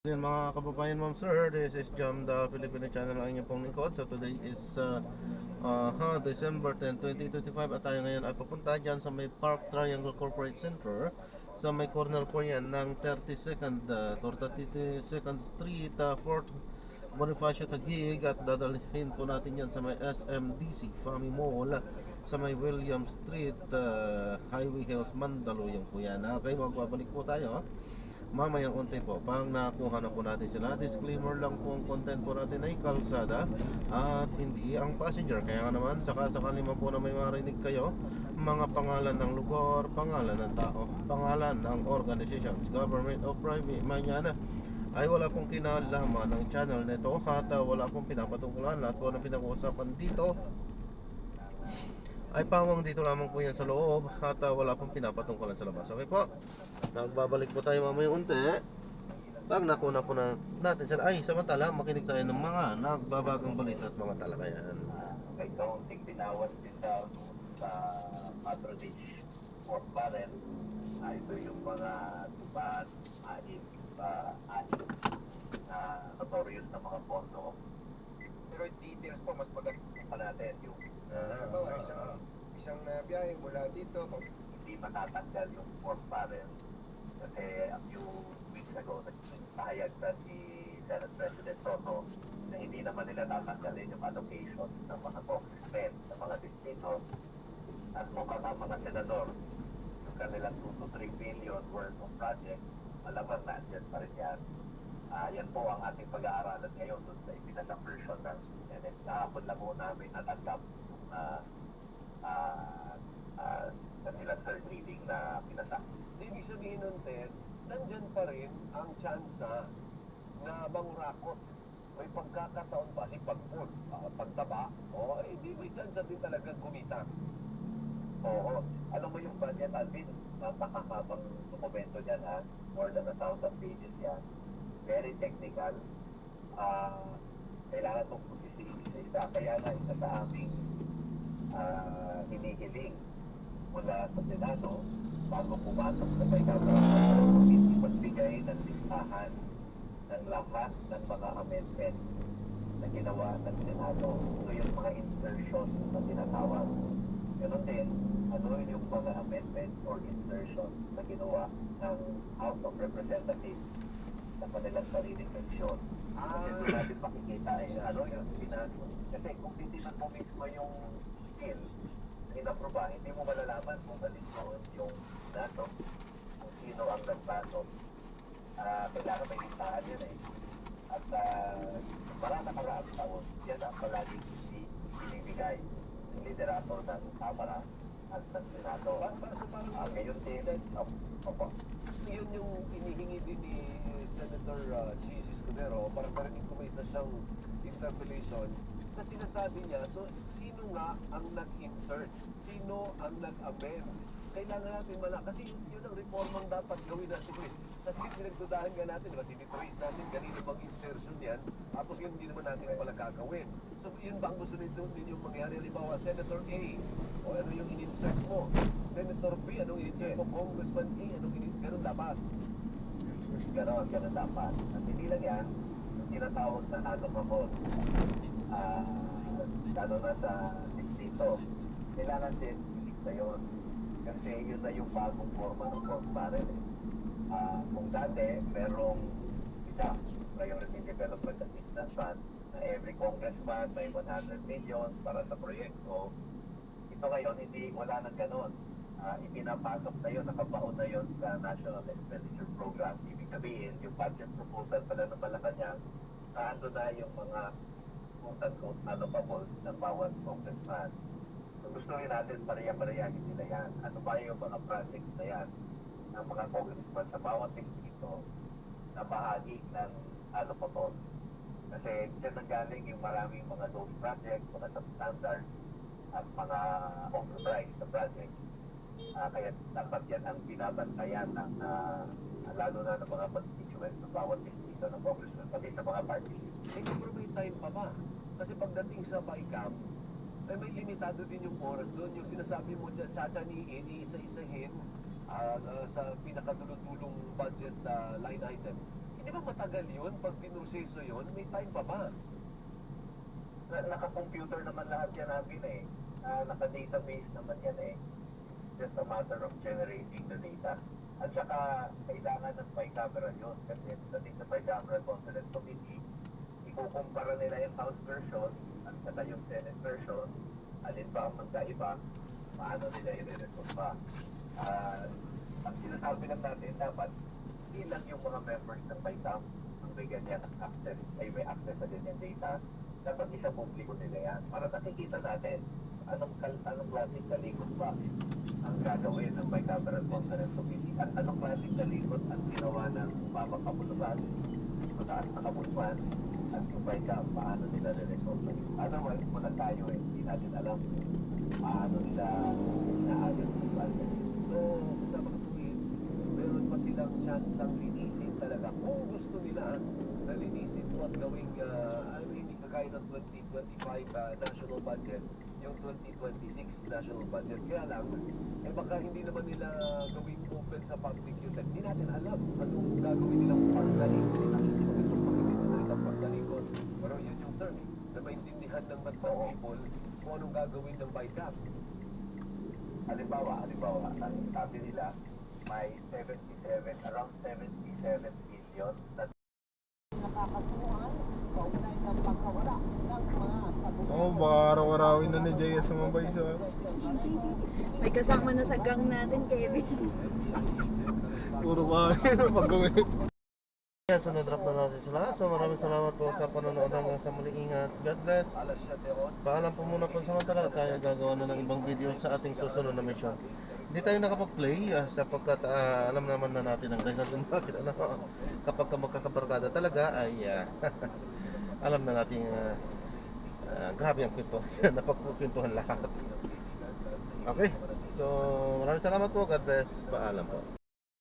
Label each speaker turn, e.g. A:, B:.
A: Yan mga kababayan, ma'am sir, this is Jam the Filipino channel ang inyong pong lingkod. So today is December 10, 2025 at tayo ngayon ay papunta dyan sa may Park Triangle Corporate Center sa may corner po yan ng 32nd or 32nd Street, 4th Bonifacio Taguig, at dadalhin po natin yan sa may SMDC Fami Mall sa may William Street, Highway Hills, Mandaluyong po yan. Okay, magbabalik po tayo mamayang unti po pang nakuha na po natin sila. Disclaimer lang po, ang content po natin ay kalsada at hindi ang passenger. Kaya nga naman, sakasakali man po na may marinig kayo mga pangalan ng lugar, pangalan ng tao, pangalan ng organizations, government o private man yan, ay wala pong kinalaman ng channel nito at wala pong pinapatungkulan. Lahat po ng pinag-uusapan dito ay pawang dito lamang po yan sa loob at wala pong pinapatungkulan sa labas. Okay po, nagbabalik po tayo mamaya unti pag nakuna po na natin sila. Ay, samantala makinig tayo ng mga nagbabagang balita at mga talakayan.
B: May kaunting tinawas din daw sa patronage for parent. Ito yung mga tuban, anim na notorious na mga pondo. Pero yung details po, mas maganda pa natin yung isang biyahe mula dito, hindi matatanggal yung fourth parent. Kasi a few weeks ago, nagpahayag na si Senate President Soto na hindi naman nila tatanggalin yung allocation ng mga congressmen, ng mga distrito, at mga senador, yung kanilang 2 to 3 billion worth of project, malamang na andyan pa rin yan. Yan po ang ating pag-aaralan ngayon doon sa ipinalang version ng Senate. Kahapon lang po namin natanggap kanilang third reading na pinasa. Ibig sabihin nun, Ted, nandyan pa rin ang tsansa na mangurakot. May pagkakataon ba si pagtaba, hindi may tsansa din talagang kumita. Oo. Alam mo yung budget, Alvin, napakakabang dokumento dyan, ha? More than 1,000 pages yan. Very technical. Kailangan mong isa-isa. Kaya nga isa sa aming hinihiling mula sa Senado bago pumasok sa may committee, magbigay ng listahan ng lahat ng mga amendments na ginawa ng Senado. So yung mga insertions na tinatawag. Ganun din, ano yung mga amendments or insertions na ginawa ng House of Representatives sa kanilang sariling seksyon. Kasi doon natin makikita ano yung sinabi. Kasi kung hindi mo mismo yung bill na inaproba, hindi mo malalaman kung alin doon yung nato, kung sino ang nagbaso. Kailangan may listahan yun At marami karaang taon, yan ang palaging binibigay ng liderator ng Kamara at ng Senado. Ngayon din, opo. Yun yung inihingi din ni Senator Chis Escudero. Parang marinig ko may isa siyang interpellation na sinasabi niya, so sino nga ang nag-insert? Sino ang nag-amend? Kailangan natin kasi yun ang reformang dapat gawin natin. Kasi pinagdudahan nga natin, diba? Tinitrace natin kanino bang insertion yan, tapos yun hindi naman natin pala gagawin. So yun ba ang gusto nito din yung mangyari? Halimbawa, Senator A, o ano yung in-insert mo? Senator B, anong in-insert mo? Congressman A, anong in-insert? Ganun dapat. Ganun dapat. At hindi lang yan, yung tinatawag na ano lalo na sa distrito, kailangan din iligta yun. Kasi yun na yung bagong forma ng fourth parent. Kung dati, merong Priority Development Assistance Fund na every congressman may 100 million para sa proyekto. Ito ngayon, wala nang ganon. Ipinapasok na yun, nakabaon na yun sa National Expenditure Program. Ibig sabihin, yung budget proposal pala ng Malacanang, ando na yung mga quote-unquote allocables ng bawat congressman. So gusto rin natin pareha-parehahin nila yan. Ano ba yung mga projects na yan ng mga congressman sa bawat distrito na bahagi ng allocable. Kasi dyan nanggaling yung maraming mga those projects, mga substandard at mga overpriced na projects. Kaya dapat yan ang binabantayan ng lalo na ng mga constituents ng bawat distrito ng congressman, pati sa mga parties. Hindi pero may time pa ba? Kasi pagdating sa BICAM, may limitado din yung oras doon. Yung sinasabi mo dyan, satsaniin, iisa-isahin sa pinakadulong-dulong budget line item. Hindi
C: Di ba matagal yun? Pag pinroseso yun, may time pa ba?
B: Naka-computer naman lahat yan natin eh. Naka-database naman yan eh. Just a matter of generating the data. At saka, kailangan ng bicameral yun. Kasi dating sa bicameral conference committee, ikukumpara nila yung House version at saka yung Senate version. Alin ba ang magkaiba? Paano nila i-resolve pa? Ang sinasabi lang natin, dapat hindi lang yung mga members ng BICAM ang may ganyan access, ay may access sa ganyan data. Dapat isa publiko nila yan. Para nakikita natin anong klaseng kalikot ba ang gagawin ng Bicameral Conference Committee at anong klaseng kalikot ang ginawa ng Mama Kapulusan, mataas na kapulusan, at yung BICAM, paano nila re-resolve. Otherwise, wala tayo eh. Hindi natin alam paano nila inaayos yung budget.
C: So, sa mga tuwid, meron pa silang chance ang linisin talaga. Kung gusto nila na linisin mo at gawing, hindi kagaya ng 2025 national budget, yung 2026 national budget. Kaya lang, baka hindi naman nila gawing open sa public yun. Hindi natin alam anong gagawin nilang paglalikod. Actually, magandang pakinggan na nilang paglalikod. Pero yun yung term, na maintindihan ng Batman people kung anong gagawin ng BICAM.
B: Halimbawa, ang sabi nila, may around 77 billion na
C: Nakakatuhan, kaunay ng pagkawala ng mga
D: Oo, baka araw-arawin na ni Jaya sumabay sa...
E: May kasama na sa gang natin, Kevin.
D: Puro kain na pag-gawin.
A: Yan, so na-drop na natin sila. So maraming salamat po sa panonood hanggang sa muling ingat. God bless. Paalam po muna po samantala. Tayo gagawa na ng ibang video sa ating susunod na mission. Hindi tayo nakapag-play sapagkat alam naman na natin ang dahilan kung bakit kapag magkakabarkada talaga ay alam na natin grabe ang kwento. Napagkukwentuhan lahat. Okay. So maraming salamat po. God bless. Paalam po.